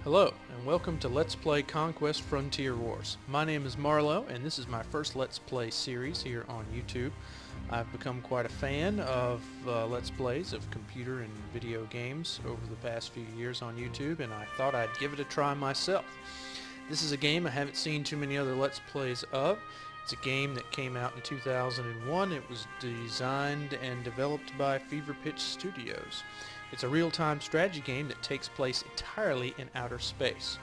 Hello, and welcome to Let's Play Conquest Frontier Wars. My name is Marlo, and this is my first Let's Play series here on YouTube. I've become quite a fan of Let's Plays of computer and video games over the past few years on YouTube, and I thought I'd give it a try myself. This is a game I haven't seen too many other Let's Plays of. It's a game that came out in 2001. It was designed and developed by Fever Pitch Studios. It's a real-time strategy game that takes place entirely in outer space.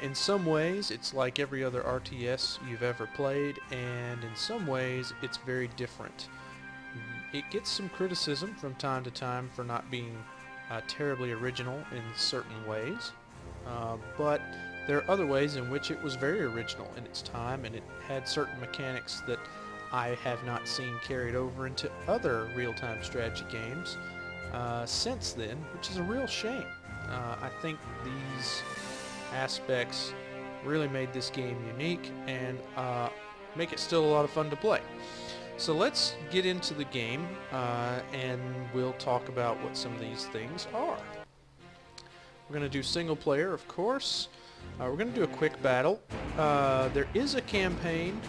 In some ways, it's like every other RTS you've ever played, and in some ways, it's very different. It gets some criticism from time to time for not being terribly original in certain ways, but there are other ways in which it was very original in its time, and it had certain mechanics that I have not seen carried over into other real-time strategy games since then, which is a real shame. I think these aspects really made this game unique and make it still a lot of fun to play. So let's get into the game and we'll talk about what some of these things are. We're going to do single player, of course. We're going to do a quick battle. There is a campaign.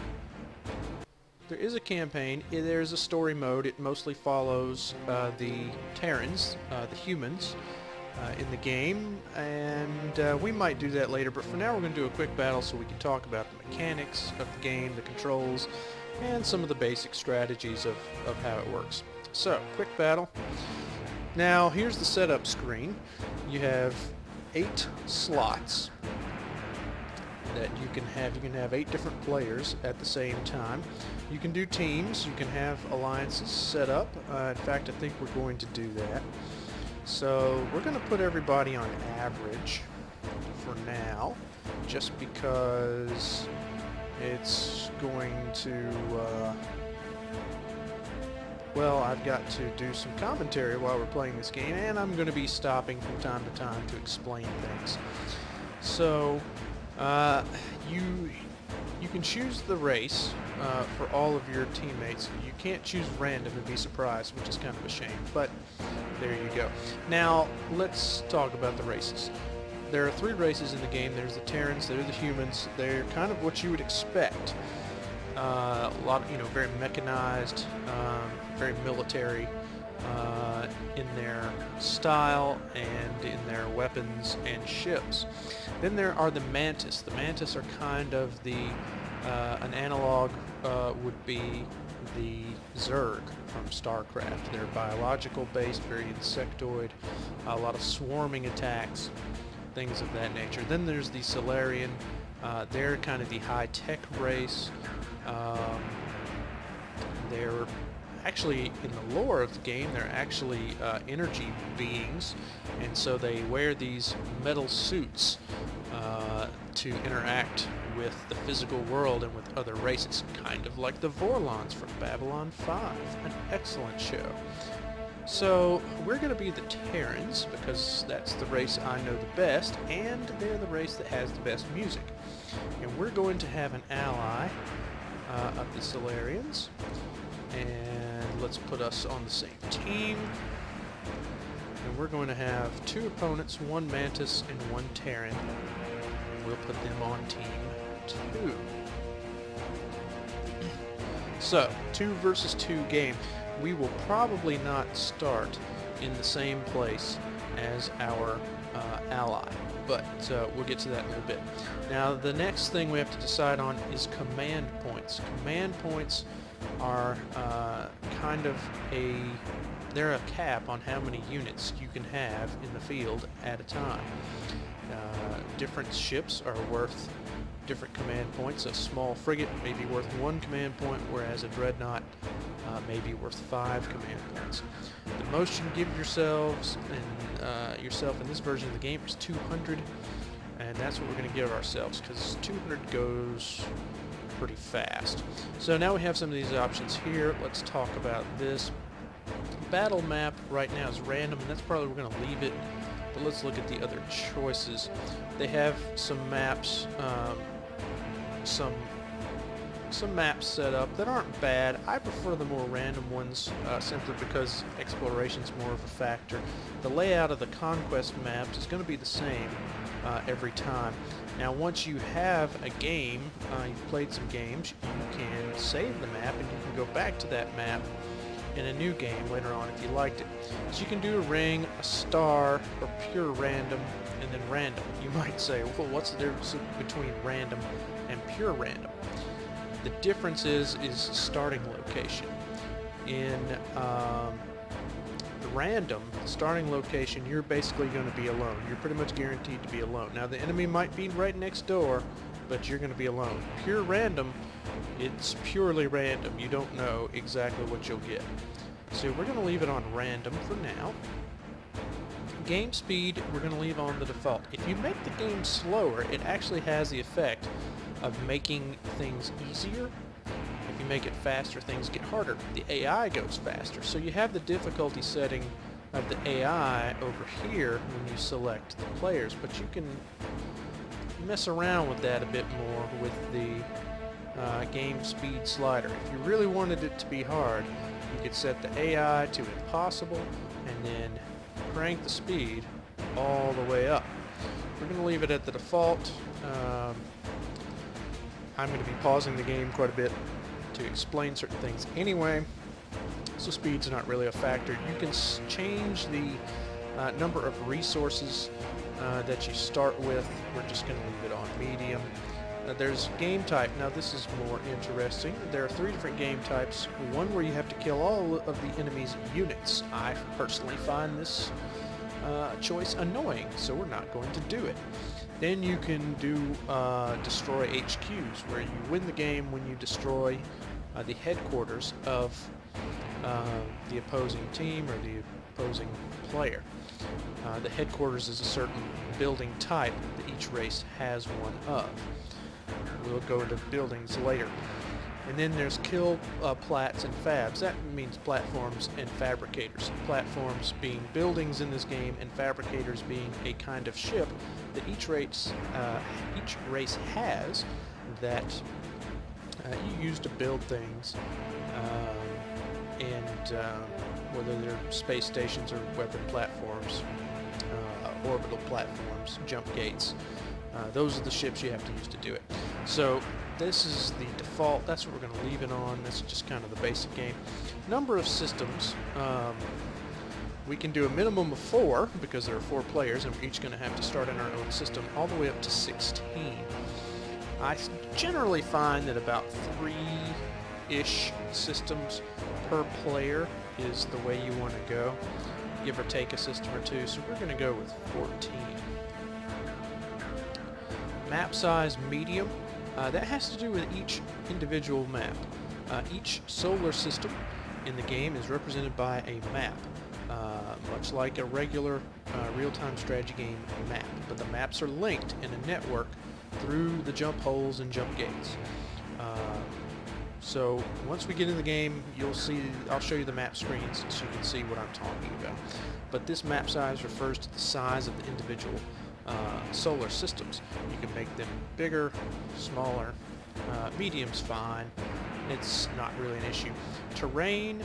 There's a story mode. It mostly follows the Terrans, the humans, in the game, and we might do that later, but for now we're going to do a quick battle so we can talk about the mechanics of the game, the controls, and some of the basic strategies of how it works. So, quick battle. Now, here's the setup screen. You have 8 slots that you can have. You can have 8 different players at the same time. You can do teams, you can have alliances set up. In fact, I think we're going to do that. So we're going to put everybody on average for now, just because it's going to, well, I've got to do some commentary while we're playing this game, and I'm going to be stopping from time to time to explain things. So you can choose the race for all of your teammates. You can't choose random and be surprised, which is kind of a shame, but there you go. Now, let's talk about the races. There are 3 races in the game. There's the Terrans, they're the humans. They're kind of what you would expect. A lot of, very mechanized, very military in their style and in their weapons and ships. Then there are the Mantis. The Mantis are kind of the an analog would be the Zerg from StarCraft. They're biological based, very insectoid, a lot of swarming attacks, things of that nature. Then there's the Solarian. They're kind of the high-tech race. They're actually, in the lore of the game, they're actually energy beings, and so they wear these metal suits to interact with the physical world and with other races, kind of like the Vorlons from Babylon 5, an excellent show. So we're going to be the Terrans, because that's the race I know the best, and they're the race that has the best music. And we're going to have an ally of the Solarians, and let's put us on the same team. And we're going to have 2 opponents, 1 Mantis and 1 Terran. We'll put them on team 2. So, 2 versus 2 game. We will probably not start in the same place as our ally, but we'll get to that in a little bit. Now, the next thing we have to decide on is command points. Command points are kind of they're a cap on how many units you can have in the field at a time. Different ships are worth different command points. A small frigate may be worth 1 command point, whereas a dreadnought may be worth 5 command points. The most you can give yourselves and yourself in this version of the game is 200, and that's what we're going to give ourselves, because 200 goes pretty fast. So now we have some of these options here. Let's talk about this. Battle map right now is random, and that's probably, we're going to leave it, but let's look at the other choices. They have some maps, some some maps set up that aren't bad. I prefer the more random ones simply because exploration's more of a factor. The layout of the Conquest maps is going to be the same every time. Now once you have a game, you've played some games, you can save the map and you can go back to that map in a new game later on if you liked it. So you can do a ring, a star, or pure random, and then random. You might say, well, what's the difference between random and pure random? The difference is starting location. In random starting location, you're basically going to be alone. You're pretty much guaranteed to be alone. Now the enemy might be right next door, but you're going to be alone. Pure random, it's purely random. You don't know exactly what you'll get. So we're going to leave it on random for now. Game speed, we're going to leave on the default. If you make the game slower, it actually has the effect of making things easier. If you make it faster, things get harder. The AI goes faster. So you have the difficulty setting of the AI over here when you select the players, but you can mess around with that a bit more with the game speed slider. If you really wanted it to be hard, you could set the AI to impossible and then crank the speed all the way up. We're going to leave it at the default. I'm going to be pausing the game quite a bit to explain certain things anyway, so speed's not really a factor. You can change the number of resources that you start with. We're just going to leave it on medium. There's game type. Now this is more interesting. There are 3 different game types. One where you have to kill all of the enemy's units. I personally find this choice annoying, so we're not going to do it. Then you can do destroy HQs, where you win the game when you destroy the headquarters of the opposing team or the opposing player. The headquarters is a certain building type that each race has one of. We'll go into buildings later. And then there's kill plats and fabs. That means platforms and fabricators. Platforms being buildings in this game, and fabricators being a kind of ship that each race has that you use to build things, whether they're space stations or weapon platforms, orbital platforms, jump gates. Those are the ships you have to use to do it. So this is the default. That's what we're going to leave it on. That's just kind of the basic game. Number of systems. We can do a minimum of 4 because there are 4 players, and we're each going to have to start in our own system, all the way up to 16. I generally find that about 3-ish systems per player is the way you want to go, give or take a system or 2. So we're going to go with 14. Map size medium. That has to do with each individual map. Each solar system in the game is represented by a map, much like a regular real-time strategy game map. But the maps are linked in a network through the jump holes and jump gates. So once we get in the game, you'll see, I'll show you the map screens so you can see what I'm talking about. But this map size refers to the size of the individual solar systems. You can make them bigger, smaller, medium's fine. It's not really an issue. Terrain,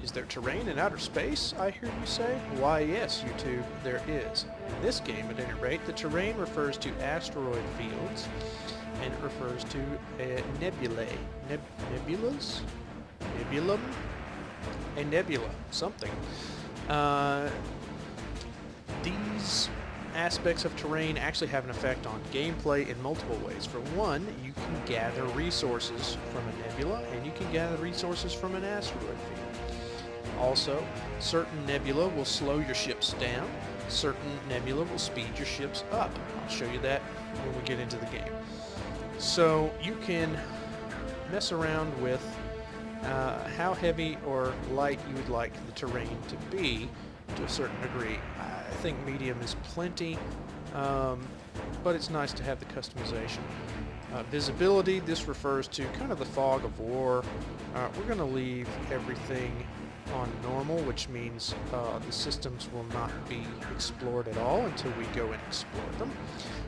is there terrain in outer space, I hear you say? Why yes, YouTube, there is. In this game, at any rate, the terrain refers to asteroid fields, and it refers to nebulae. Nebulas? Nebulum? A nebula, something. These aspects of terrain actually have an effect on gameplay in multiple ways. For one, you can gather resources from a nebula, and you can gather resources from an asteroid field. Also, certain nebula will slow your ships down, certain nebula will speed your ships up. I'll show you that when we get into the game. So you can mess around with how heavy or light you would like the terrain to be to a certain degree. I think medium is plenty, but it's nice to have the customization. Visibility, this refers to kind of the fog of war. We're going to leave everything on normal, which means the systems will not be explored at all until we go and explore them.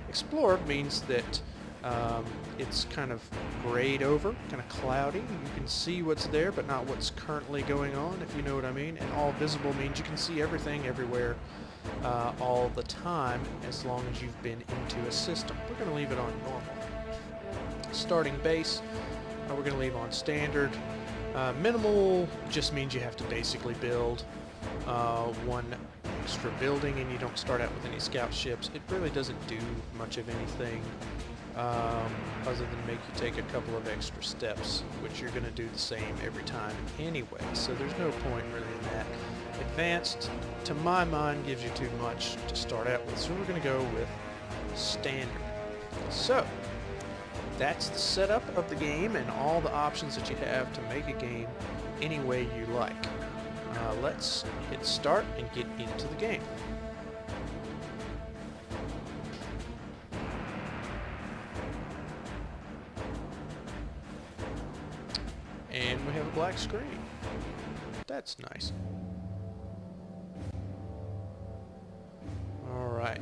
Explored means that It's kind of grayed over, kind of cloudy. You can see what's there, but not what's currently going on, if you know what I mean. And all visible means you can see everything everywhere all the time, as long as you've been into a system. We're going to leave it on normal. Starting base, we're going to leave on standard. Minimal just means you have to basically build one extra building, and you don't start out with any scout ships. It really doesn't do much of anything other than make you take a couple of extra steps, which you're going to do the same every time anyway, so there's no point really in that. Advanced, to my mind, gives you too much to start out with, so we're going to go with standard. So that's the setup of the game and all the options that you have to make a game any way you like. Let's hit start and get into the game. And we have a black screen. That's nice. Alright.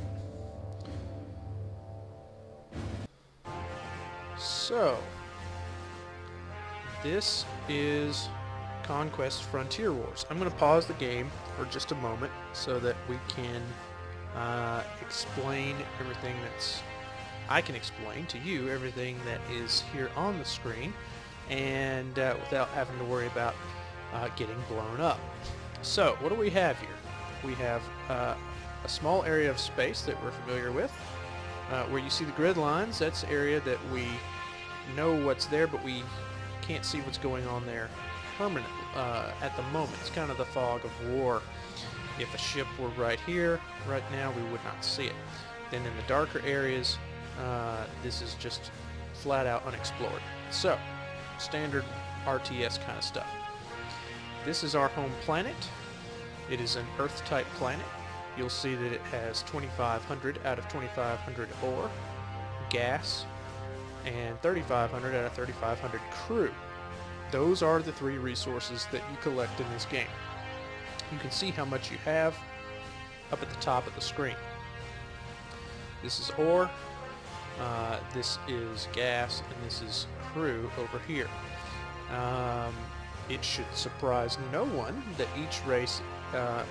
So, this is Conquest Frontier Wars. I'm going to pause the game for just a moment so that we can explain everything I can explain to you everything that is here on the screen, and without having to worry about getting blown up. So, what do we have here? We have a small area of space that we're familiar with. Where you see the grid lines, that's the area that we know what's there, but we can't see what's going on there permanently at the moment. It's kind of the fog of war. If a ship were right here, right now, we would not see it. Then in the darker areas, this is just flat out unexplored. So, standard RTS kind of stuff. This is our home planet. It is an Earth-type planet. You'll see that it has 2,500 out of 2,500 ore, gas, and 3,500 out of 3,500 crew. Those are the three resources that you collect in this game. You can see how much you have up at the top of the screen. This is ore, this is gas, and this is crew over here. It should surprise no one that each race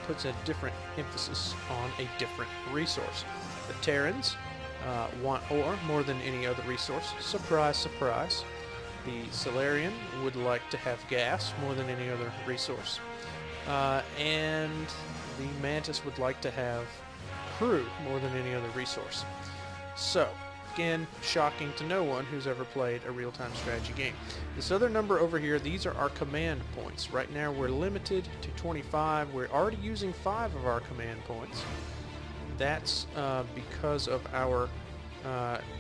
puts a different emphasis on a different resource. The Terrans want ore more than any other resource. Surprise, surprise. The Solarian would like to have gas more than any other resource. And the Mantis would like to have crew more than any other resource. So, again, shocking to no one who's ever played a real-time strategy game. This other number over here, these are our command points. Right now we're limited to 25. We're already using 5 of our command points. That's because of our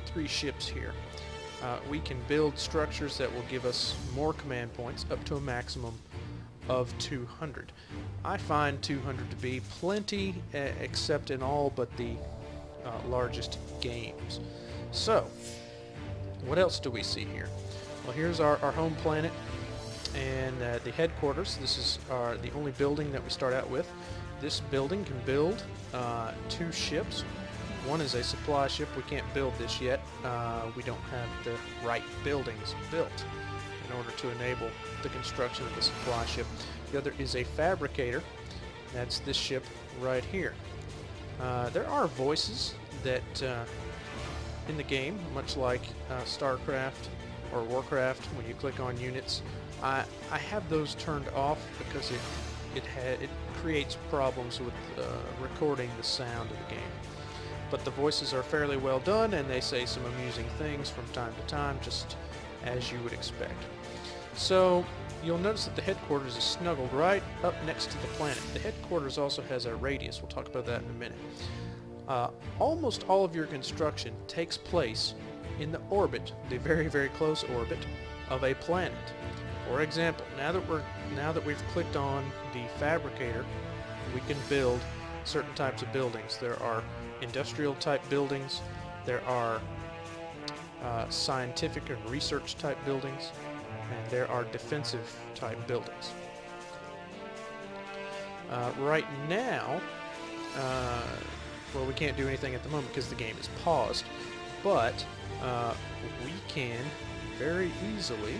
3 ships here. We can build structures that will give us more command points, up to a maximum of 200. I find 200 to be plenty, except in all but the largest games. So, what else do we see here? Well, here's our home planet and the headquarters. This is the only building that we start out with. This building can build 2 ships. One is a supply ship. We can't build this yet. We don't have the right buildings built in order to enable the construction of the supply ship. The other is a fabricator. That's this ship right here. There are voices that in the game, much like StarCraft or Warcraft, when you click on units. I have those turned off because it creates problems with recording the sound of the game. But the voices are fairly well done, and they say some amusing things from time to time, just as you would expect. So, you'll notice that the headquarters is snuggled right up next to the planet. The headquarters also has a radius. We'll talk about that in a minute. Almost all of your construction takes place in the orbit, the very, very close orbit of a planet. For example, now that we've clicked on the fabricator, we can build certain types of buildings. There are industrial type buildings, there are scientific and research type buildings, and there are defensive type buildings. Right now, well, we can't do anything at the moment because the game is paused. but we can very easily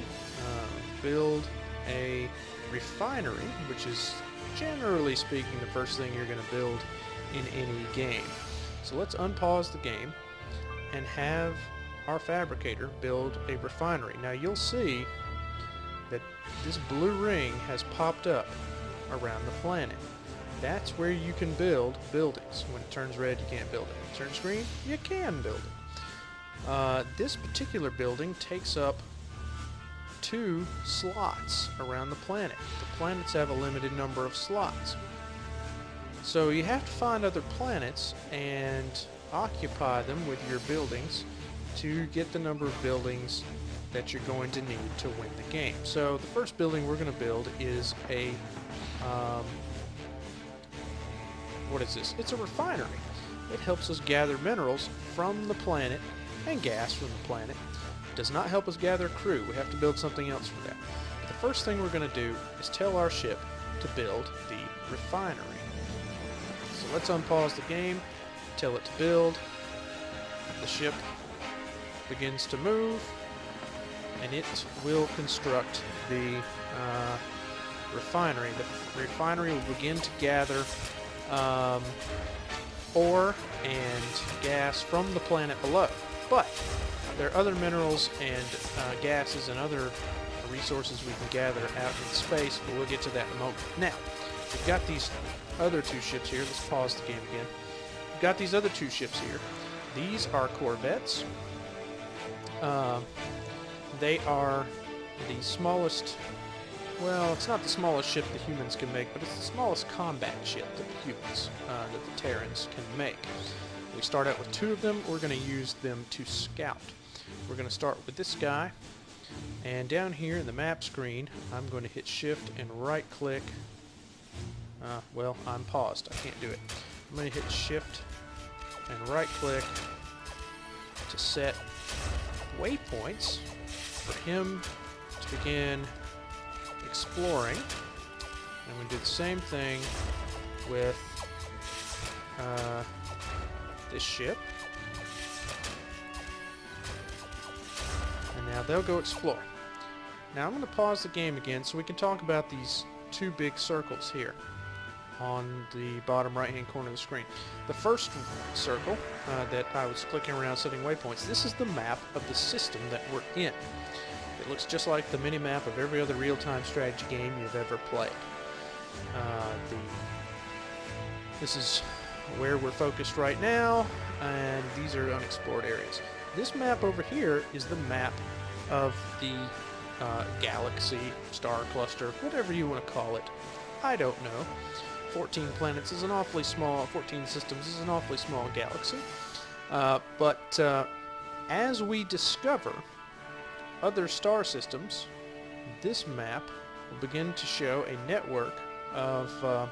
build a refinery, which is generally speaking the first thing you're going to build in any game. So let's unpause the game and have our fabricator build a refinery. Now you'll see that this blue ring has popped up around the planet. That's where you can build buildings. When it turns red, you can't build it. When it turns green, you can build it. This particular building takes up 2 slots around the planet. The planets have a limited number of slots. So you have to find other planets and occupy them with your buildings to get the number of buildings that you're going to need to win the game. So the first building we're going to build is a what is this? It's a refinery. It helps us gather minerals from the planet and gas from the planet. It does not help us gather crew. We have to build something else for that. But the first thing we're going to do is tell our ship to build the refinery. So let's unpause the game, tell it to build. The ship begins to move, and it will construct the refinery. The refinery will begin to gather ore and gas from the planet below. But there are other minerals and gases and other resources we can gather out in space, but we'll get to that in a moment. Now, we've got these other 2 ships here. Let's pause the game again. We've got these other 2 ships here. These are corvettes. They are the smallest, well, it's not the smallest ship the humans can make, but it's the smallest combat ship that the humans, that the Terrans can make. We start out with 2 of them. We're going to use them to scout. We're going to start with this guy, and down here in the map screen, I'm going to hit shift and right click. Well, I'm paused. I can't do it. I'm going to hit shift and right click to set waypoints for him to begin exploring. And we do the same thing with this ship. And now they'll go explore. Now I'm going to pause the game again so we can talk about these 2 big circles here on the bottom right hand corner of the screen. The first circle that I was clicking around setting waypoints, this is the map of the system that we're in. It looks just like the mini-map of every other real-time strategy game you've ever played. This is where we're focused right now, and these are unexplored areas. This map over here is the map of the galaxy, star cluster, whatever you want to call it. I don't know. 14 planets is an awfully small, 14 systems is an awfully small galaxy. But as we discover other star systems, this map will begin to show a network of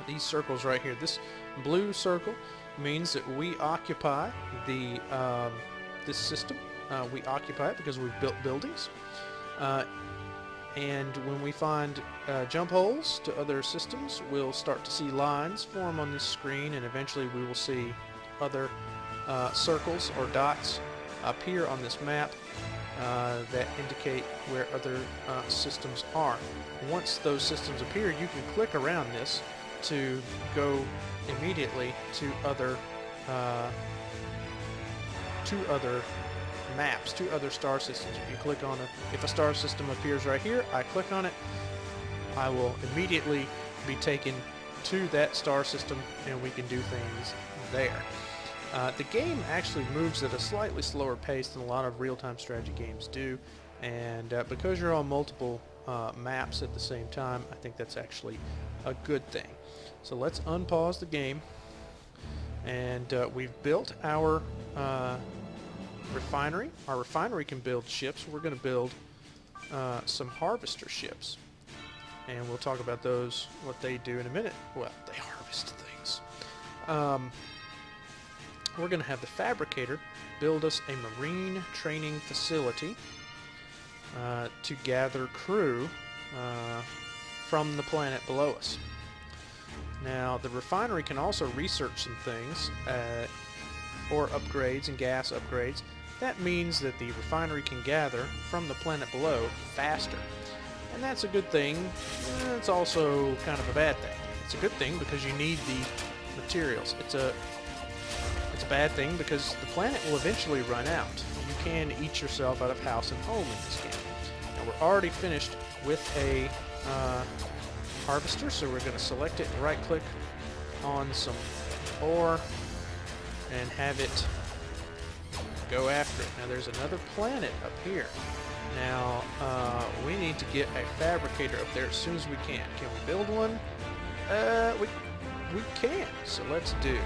these circles right here. This blue circle means that we occupy the this system. We occupy it because we've built buildings. And when we find jump holes to other systems, we'll start to see lines form on this screen, and eventually we will see other circles or dots appear on this map that indicate where other systems are. Once those systems appear, you can click around this to go immediately to other maps, to other star systems. If you click on it, if a star system appears right here, I click on it, I will immediately be taken to that star system, and we can do things there. The game actually moves at a slightly slower pace than a lot of real-time strategy games do, and because you're on multiple maps at the same time, I think that's actually a good thing. So let's unpause the game, and we've built our refinery. Our refinery can build ships. We're going to build some harvester ships, and we'll talk about those, what they do in a minute. Well, they harvest things. We're going to have the fabricator build us a marine training facility to gather crew from the planet below us. Now, the refinery can also research some things or upgrades and gas upgrades, that means that the refinery can gather from the planet below faster. And that's a good thing. It's also kind of a bad thing. It's a good thing because you need the materials. It's a bad thing because the planet will eventually run out. You can eat yourself out of house and home in this game. Now we're already finished with a harvester, so we're going to select it and right click on some ore and have it go after it. Now there's another planet up here. Now we need to get a fabricator up there as soon as we can. Can we build one? We can, so let's do.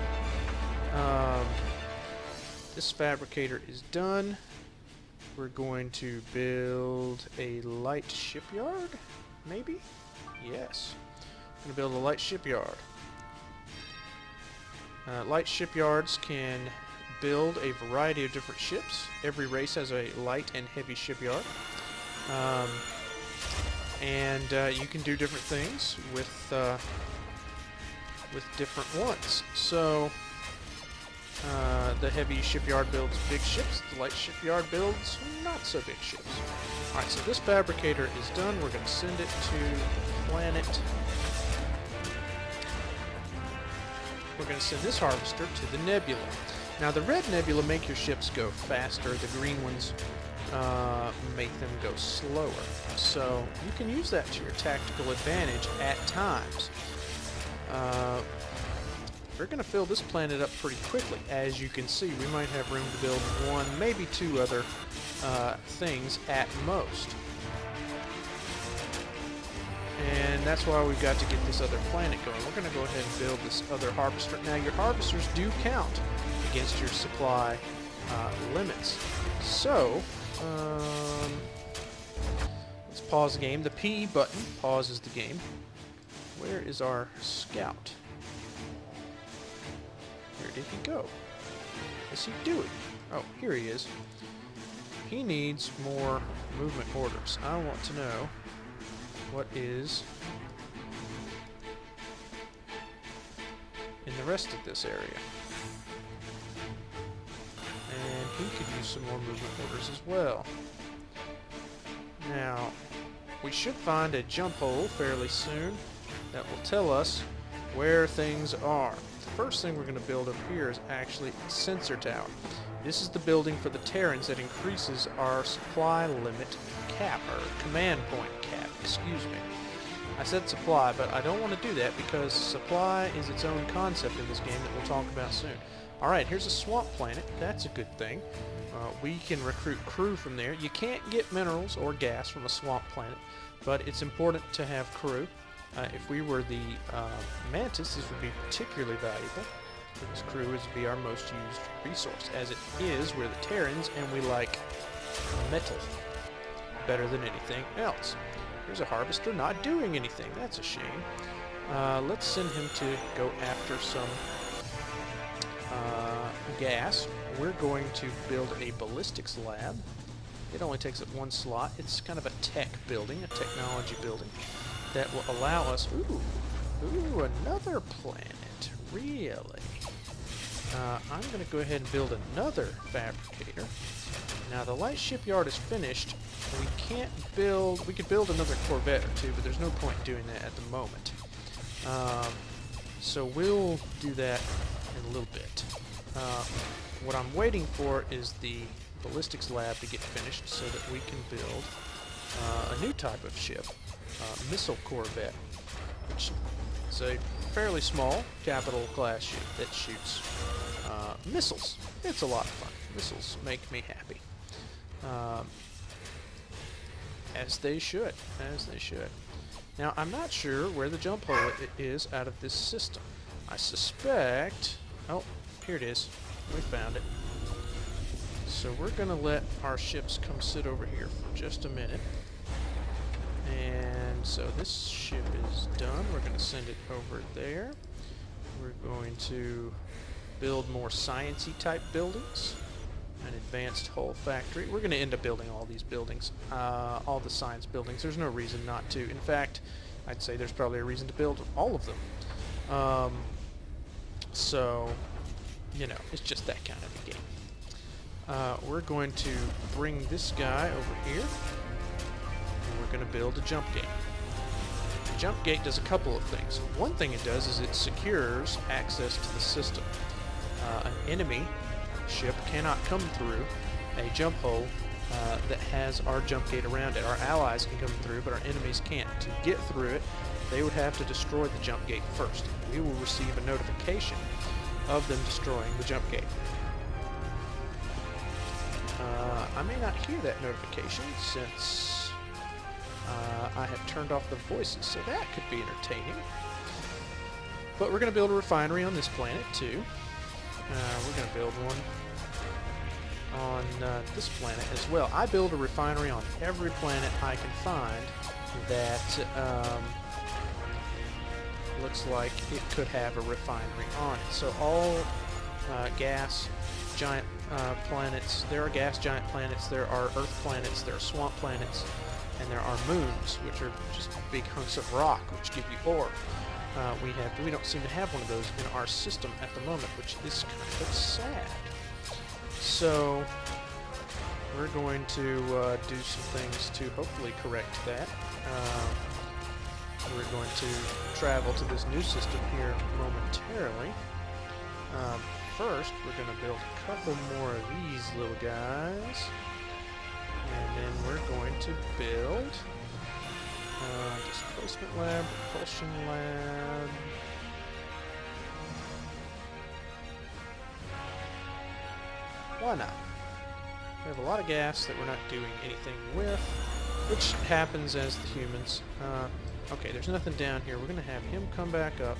This fabricator is done. We're going to build a light shipyard, maybe? Yes. I'm going to build a light shipyard. Light shipyards can build a variety of different ships. Every race has a light and heavy shipyard. You can do different things with different ones. So the heavy shipyard builds big ships, the light shipyard builds not so big ships. Alright, so this fabricator is done. We're going to send it to planet. We're going to send this harvester to the nebula. Now the red nebula make your ships go faster, the green ones make them go slower. So you can use that to your tactical advantage at times. We're going to fill this planet up pretty quickly. As you can see, we might have room to build one, maybe two other things at most. And that's why we've got to get this other planet going. We're going to go ahead and build this other harvester. Now your harvesters do count against your supply limits. So, let's pause the game. The P button pauses the game. Where is our scout? Where did he go? What's he doing? Oh, here he is. He needs more movement orders. I want to know what is in the rest of this area. And he could use some more movement orders as well. Now, we should find a jump hole fairly soon that will tell us where things are. The first thing we're going to build up here is actually a sensor tower. This is the building for the Terrans that increases our supply limit cap, or command point cap, excuse me. I said supply, but I don't want to do that because supply is its own concept in this game that we'll talk about soon. Alright, here's a swamp planet. That's a good thing. We can recruit crew from there. You can't get minerals or gas from a swamp planet, but it's important to have crew. If we were the Mantis, this would be particularly valuable, because crew would be our most used resource. As it is, we're the Terrans, and we like metal better than anything else. Here's a harvester not doing anything. That's a shame. Let's send him to go after some gas. We're going to build a Ballistics Lab. It only takes up one slot. It's kind of a tech building, a technology building, that will allow us... Ooh, another planet. Really? I'm going to go ahead and build another fabricator. Now, the light shipyard is finished. We can't build... We could build another Corvette or two, but there's no point doing that at the moment. So we'll do that in a little bit. What I'm waiting for is the Ballistics Lab to get finished so that we can build a new type of ship, Missile Corvette, which is a fairly small capital class ship that shoots missiles. It's a lot of fun. Missiles make me happy. As they should. As they should. Now, I'm not sure where the jump hole is out of this system. I suspect... Oh, here it is. We found it. So we're going to let our ships come sit over here for just a minute. And so this ship is done. We're going to send it over there. We're going to build more sciencey type buildings. An advanced hull factory. We're going to end up building all these buildings, all the science buildings. There's no reason not to. In fact, I'd say there's probably a reason to build all of them. So you know, it's just that kind of a game. We're going to bring this guy over here, and we're going to build a jump gate. The jump gate does a couple of things. One thing it does is it secures access to the system. An enemy ship cannot come through a jump hole that has our jump gate around it. Our allies can come through, but our enemies can't. To get through it, they would have to destroy the jump gate first. We will receive a notification of them destroying the jump gate. I may not hear that notification since I have turned off the voices, so that could be entertaining. But we're going to build a refinery on this planet too. We're going to build one on this planet as well. I build a refinery on every planet I can find that looks like it could have a refinery on it. So all gas giant planets, there are gas giant planets, there are earth planets, there are swamp planets, and there are moons, which are just big hunks of rock which give you ore. We don't seem to have one of those in our system at the moment, which is kind of sad. So we're going to do some things to hopefully correct that. We're going to travel to this new system here momentarily. First, we're going to build a couple more of these little guys. And then we're going to build displacement lab, propulsion lab. Why not? We have a lot of gas that we're not doing anything with, which happens as the humans. Okay, there's nothing down here. We're going to have him come back up.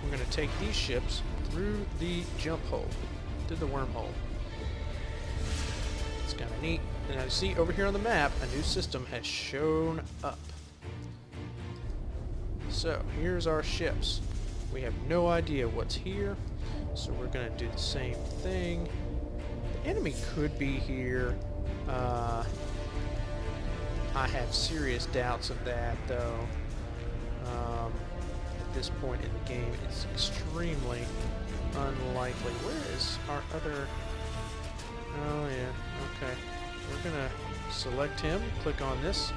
We're going to take these ships through the jump hole, through the wormhole. It's kind of neat. And as you see over here on the map, a new system has shown up. So, here's our ships. We have no idea what's here, so we're going to do the same thing. The enemy could be here. I have serious doubts of that, though. At this point in the game, it's extremely unlikely. Where is our other... Oh, yeah, okay. We're going to select him, click on this,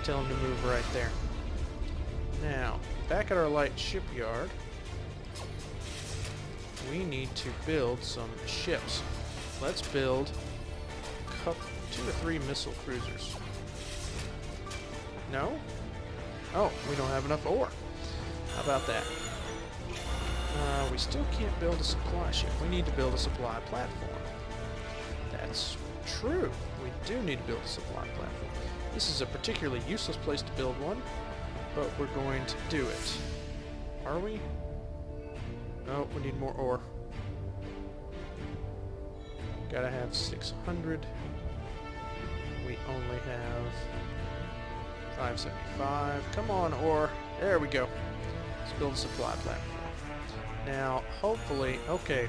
tell him to move right there. Now, back at our light shipyard, we need to build some ships. Let's build 2 or 3 missile cruisers. No? Oh, we don't have enough ore. How about that? We still can't build a supply ship. We need to build a supply platform. That's true. We do need to build a supply platform. This is a particularly useless place to build one, but we're going to do it. Are we? Oh, we need more ore. Gotta have 600. We only have 575. Come on, ore. There we go. Let's build a supply platform. Now, hopefully, okay,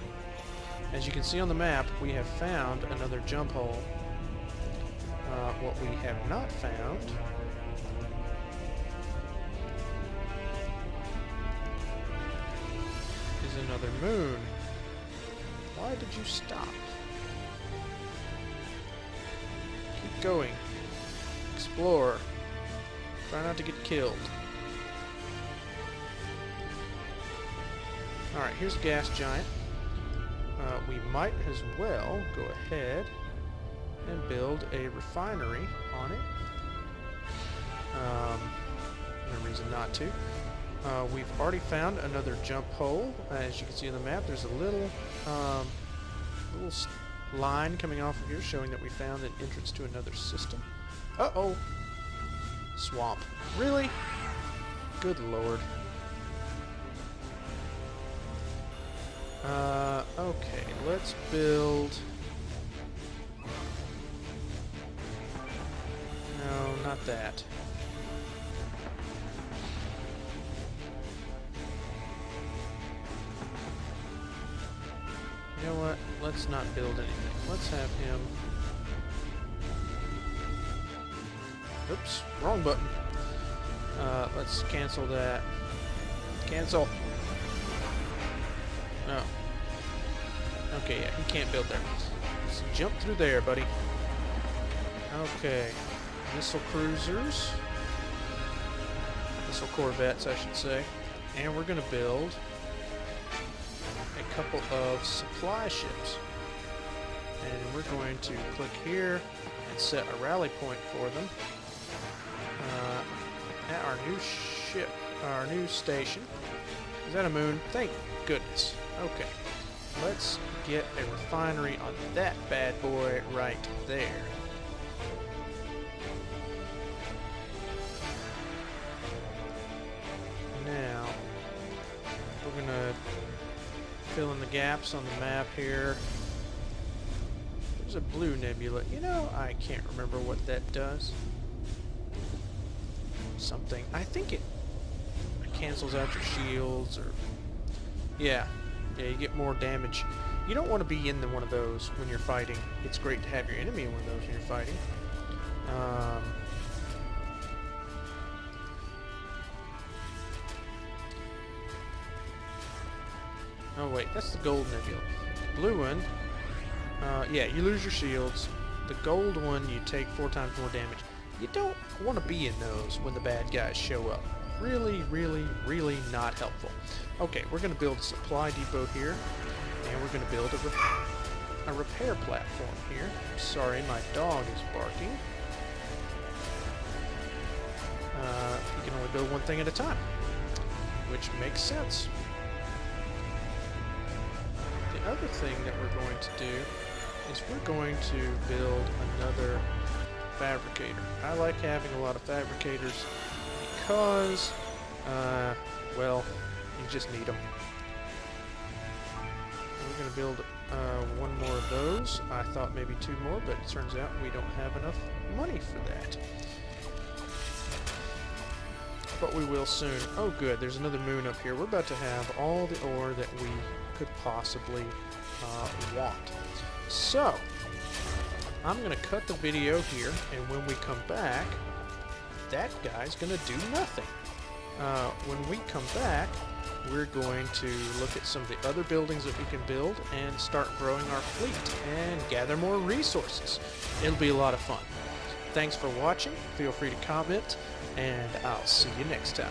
as you can see on the map, we have found another jump hole. What we have not found is another moon. Why did you stop? Keep going. Explore. Try not to get killed. Alright, here's a gas giant. We might as well go ahead and build a refinery on it. No reason not to. We've already found another jump hole. As you can see on the map, there's a little line coming off of here showing that we found an entrance to another system. Uh-oh! Swamp. Really? Good lord. Okay, let's build... No, not that. You know what? Let's not build anything. Let's have him... Oops, wrong button. Let's cancel that. Cancel. Oh. Okay, yeah, he can't build there. So jump through there, buddy. Okay. Missile cruisers. Missile corvettes, I should say. And we're going to build a couple of supply ships. And we're going to click here and set a rally point for them at our new ship, our new station. Is that a moon? Thank goodness. Okay. Let's get a refinery on that bad boy right there. Now, we're going to fill in the gaps on the map here. There's a blue nebula. You know, I can't remember what that does. Something. I think it cancels out your shields, or... Yeah, you get more damage. You don't want to be in one of those when you're fighting. It's great to have your enemy in one of those when you're fighting. Oh wait, that's the gold nebula. The blue one, yeah, you lose your shields. The gold one, you take 4 times more damage. You don't want to be in those when the bad guys show up. Really, really, really not helpful. Okay, we're going to build a supply depot here, and we're going to build a repair platform here. Sorry, my dog is barking. You can only build one thing at a time, which makes sense. The other thing that we're going to do is we're going to build another fabricator. I like having a lot of fabricators because, well, you just need them. We're going to build one more of those. I thought maybe 2 more, but it turns out we don't have enough money for that. But we will soon. Oh good, there's another moon up here. We're about to have all the ore that we could possibly want. So, I'm going to cut the video here, and when we come back, that guy's going to do nothing. When we come back, we're going to look at some of the other buildings that we can build and start growing our fleet and gather more resources. It'll be a lot of fun. Thanks for watching. Feel free to comment, and I'll see you next time.